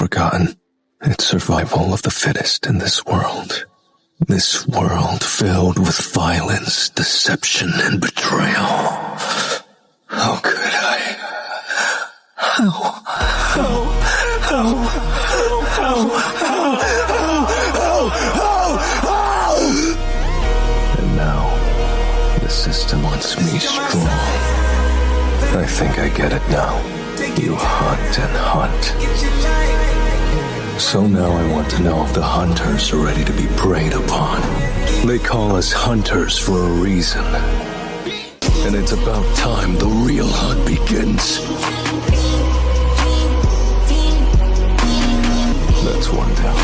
forgotten. It's survival of the fittest in this world. This world filled with violence, deception, and betrayal. How could I? And now, the system wants me strong. I think I get it now. You hunt and hunt. So now I want to know if the hunters are ready to be preyed upon. They call us hunters for a reason. And it's about time the real hunt begins. That's one down.